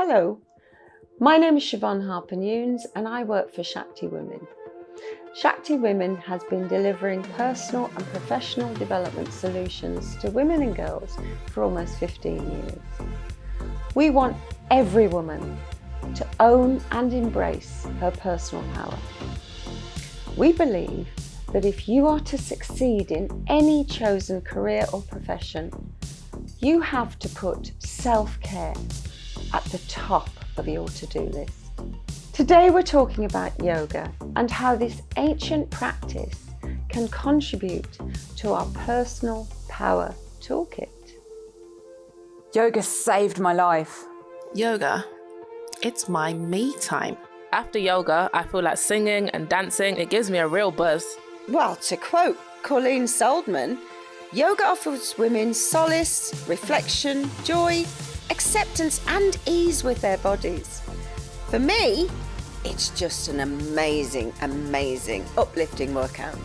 Hello, my name is Siobhan Harper-Nunes and I work for Shakti Women. Shakti Women has been delivering personal and professional development solutions to women and girls for almost 15 years. We want every woman to own and embrace her personal power. We believe that if you are to succeed in any chosen career or profession, you have to put self-care at the top of your to-do list. Today we're talking about yoga and how this ancient practice can contribute to our personal power toolkit. Yoga saved my life. Yoga, it's my me time. After yoga, I feel like singing and dancing. It gives me a real buzz. Well, to quote Colleen Soldman, yoga offers women solace, reflection, joy, acceptance and ease with their bodies. For me, it's just an amazing, uplifting workout.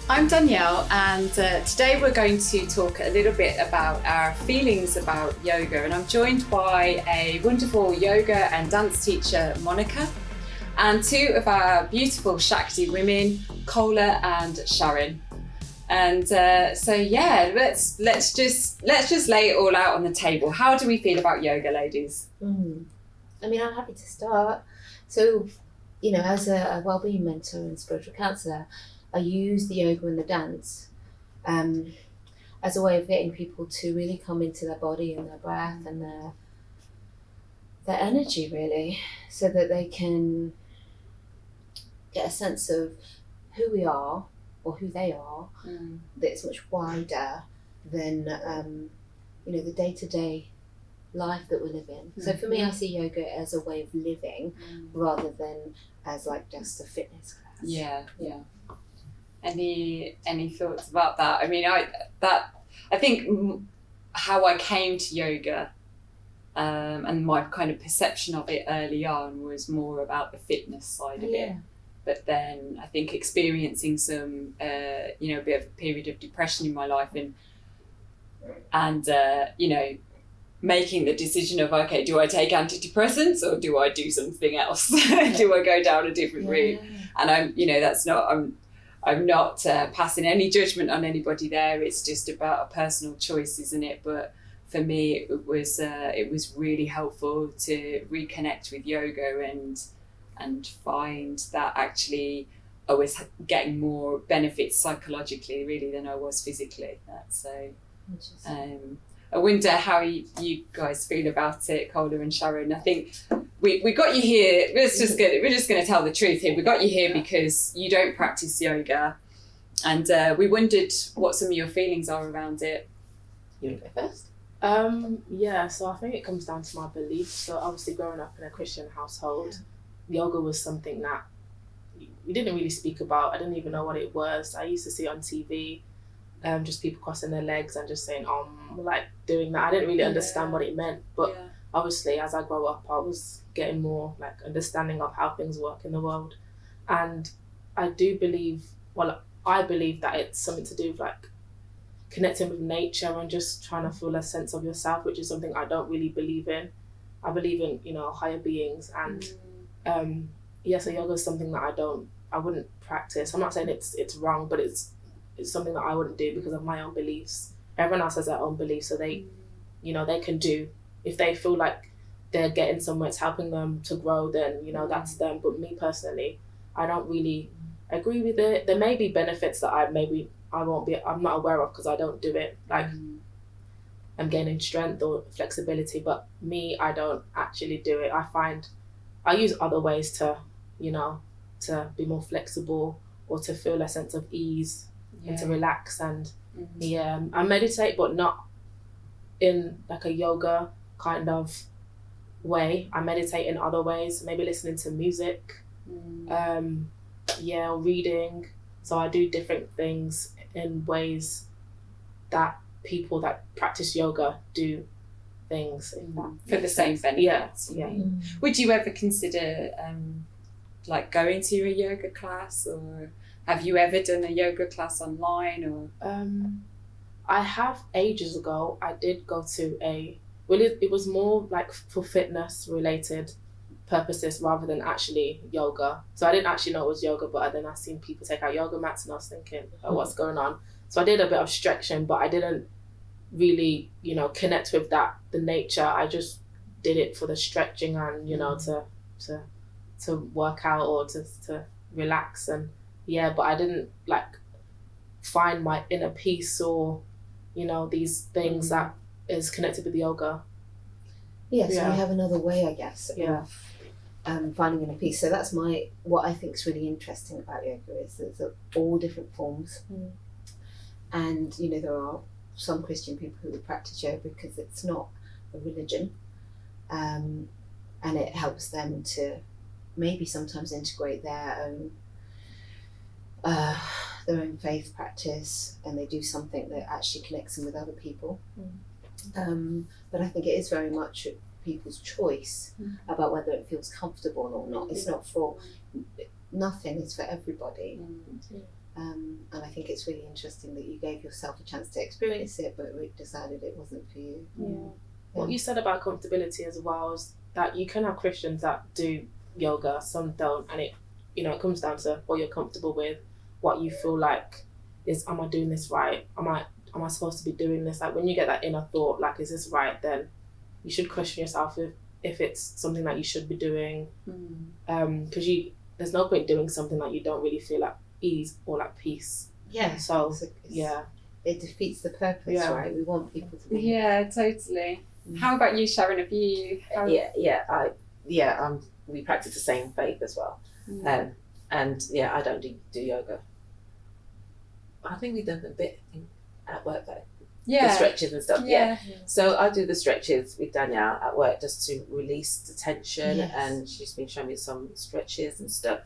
I'm Danielle and today we're going to talk a little bit about our feelings about yoga, and I'm joined by a wonderful yoga and dance teacher, Monica, and two of our beautiful Shakti women, Kola and Sharon. And let's just lay it all out on the table. How do we feel about yoga, ladies? I mean, I'm happy to start. So, as a wellbeing mentor and spiritual counsellor, I use the yoga and the dance as a way of getting people to really come into their body and their breath and their energy, really, so that they can get a sense of who we are or who they are, that it's much wider than the day-to-day life that we live in. So for me, I see yoga as a way of living rather than as like just a fitness class. Yeah. Any thoughts about that? I mean, I think how I came to yoga and my kind of perception of it early on was more about the fitness side of it. But then I think experiencing some, a bit of a period of depression in my life and making the decision of, okay, do I take antidepressants or do I do something else? Do I go down a different route? And I'm not passing any judgment on anybody there. It's just about a personal choice, isn't it? But for me, it was really helpful to reconnect with yoga and find that actually I was getting more benefits psychologically really than I was physically. I wonder how you guys feel about it, Kola and Sharon. I think we got you here. We're just going to tell the truth here. We got you here because you don't practice yoga, and we wondered what some of your feelings are around it. You want to go first? So I think it comes down to my beliefs. So obviously growing up in a Christian household, yoga was something that we didn't really speak about. I didn't even know what it was. I used to see it on TV, just people crossing their legs and just saying, like doing that. I didn't really understand what it meant. But obviously as I grow up, I was getting more like understanding of how things work in the world. And I believe that it's something to do with like connecting with nature and just trying to feel a sense of yourself, which is something I don't really believe in. I believe in, higher beings and so yoga is something that I wouldn't practice. I'm not saying it's wrong, but it's something that I wouldn't do because of my own beliefs. Everyone else has their own beliefs, so they can do, if they feel like they're getting somewhere, it's helping them to grow, then that's them. But me personally, I don't really agree with it. There may be benefits that I'm not aware of because I don't do it. Like I'm gaining strength or flexibility, but me, I don't actually do it. I use other ways to be more flexible or to feel a sense of ease and to relax and I meditate, but not in like a yoga kind of way. I meditate in other ways, maybe listening to music, or reading. So I do different things in ways that people that practice yoga do things for the same benefits. Would you ever consider like going to a yoga class, or have you ever done a yoga class online? Or I have ages ago. I did go to Well, it was more like for fitness related purposes rather than actually yoga. So I didn't actually know it was yoga, but then I seen people take out yoga mats and I was thinking, oh, what's going on? So I did a bit of stretching, but I didn't really, connect with the nature. I just did it for the stretching and, to work out or to relax. And but I didn't like find my inner peace or, these things that is connected with yoga. Yeah, so you have another way, I guess, of finding inner peace. So that's what I think is really interesting about yoga is there's all different forms. And, there are some Christian people who would practice yoga because it's not a religion. And it helps them to maybe sometimes integrate their own faith practice, and they do something that actually connects them with other people. But I think it is very much people's choice about whether it feels comfortable or not. It's not nothing is for everybody. And I think it's really interesting that you gave yourself a chance to experience it, but decided it wasn't for you. What you said about comfortability as well is that you can have Christians that do yoga, some don't, and it comes down to what you're comfortable with, what you feel like is, am I doing this right? Am I supposed to be doing this? Like when you get that inner thought, like, is this right? Then you should question yourself if it's something that you should be doing. Because there's no point doing something that you don't really feel at ease or at peace. Yeah. So it defeats the purpose, right? We want people to be. Yeah, totally. How about you, Sharon? Have you? We practice the same faith as well. And I don't do yoga. I think we've done a bit at work though. The stretches and stuff. So I do the stretches with Danielle at work just to release the tension, and she's been showing me some stretches and stuff.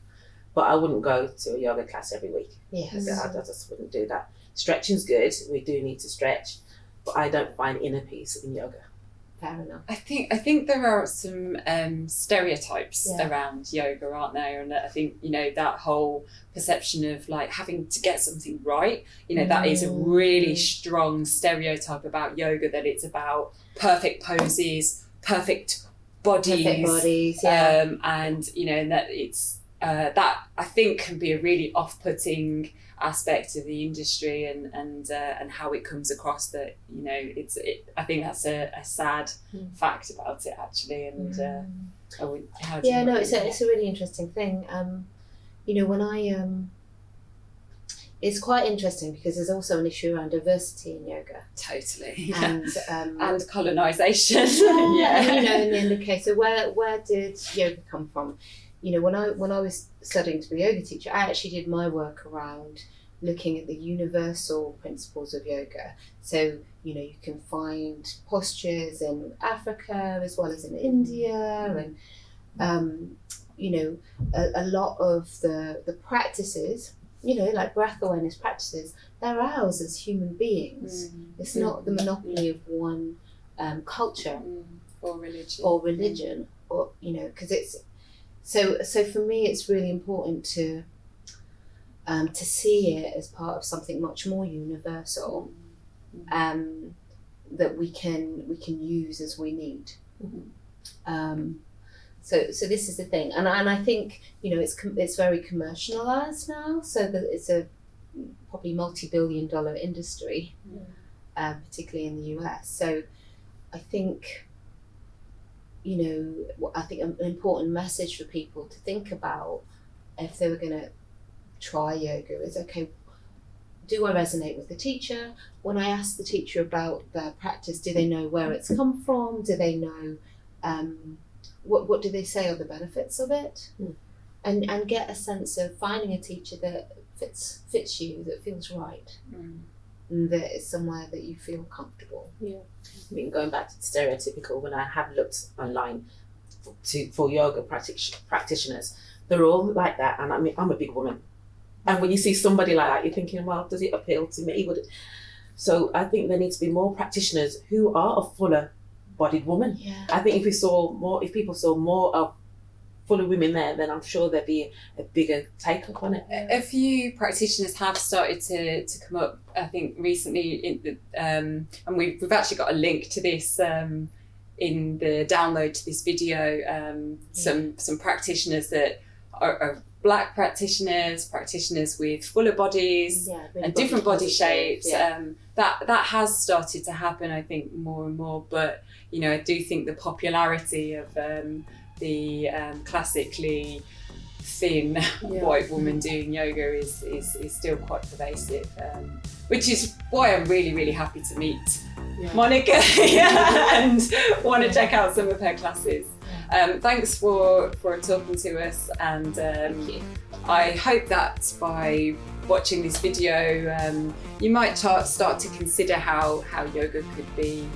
But I wouldn't go to a yoga class every week. Yes. I just wouldn't do that. Stretching's good. We do need to stretch, but I don't find inner peace in yoga. Fair enough. I think there are some stereotypes around yoga, aren't there? And I think that whole perception of like having to get something right, that is a really strong stereotype about yoga, that it's about perfect poses, perfect bodies, and and that it's that I think can be a really off-putting aspect of the industry and how it comes across, that I think that's a sad fact about it actually. And it's a really interesting thing. When I it's quite interesting because there's also an issue around diversity in yoga. Totally. And colonisation. In the end, okay, so where did yoga come from? When I was studying to be a yoga teacher, I actually did my work around looking at the universal principles of yoga. So, you can find postures in Africa as well as in India, and a lot of the practices, like breath awareness practices, they're ours as human beings. It's not the monopoly of one culture or religion, or because it's so for me it's really important to see it as part of something much more universal, that we can use as we need. So this is the thing, and I think it's very commercialized now, so that it's a probably multi-billion-dollar industry, particularly in the US. So I think an important message for people to think about if they were going to try yoga is, okay, do I resonate with the teacher? When I ask the teacher about their practice, do they know where it's come from? Do they know what do they say are the benefits of it? And get a sense of finding a teacher that fits you, that feels right, and that is somewhere that you feel comfortable. I mean, going back to the stereotypical, when I have looked online for yoga practitioners, they're all like that. And I mean, I'm a big woman. And when you see somebody like that, you're thinking, well, does it appeal to me? Would it? So I think there needs to be more practitioners who are a fuller-bodied woman. I think if people saw more of fuller women there, then I'm sure there'd be a bigger take-up on it. A few practitioners have started to come up, I think, recently, and we've actually got a link to this in the download to this video some practitioners that are black practitioners with fuller bodies and different body shapes. That has started to happen, I think, more and more. But you know, I do think the popularity of the classically thin white woman doing yoga is still quite pervasive, which is why I'm really, really happy to meet Monica and want to check out some of her classes. Thanks for talking to us, and I hope that by watching this video you might start to consider how yoga could be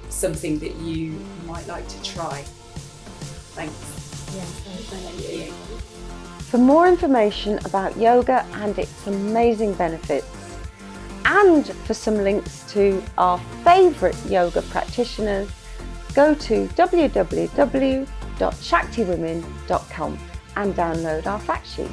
something that you might like to try. Thanks. Thank you. For more information about yoga and its amazing benefits, and for some links to our favourite yoga practitioners, go to www.shaktiwomen.com and download our fact sheet.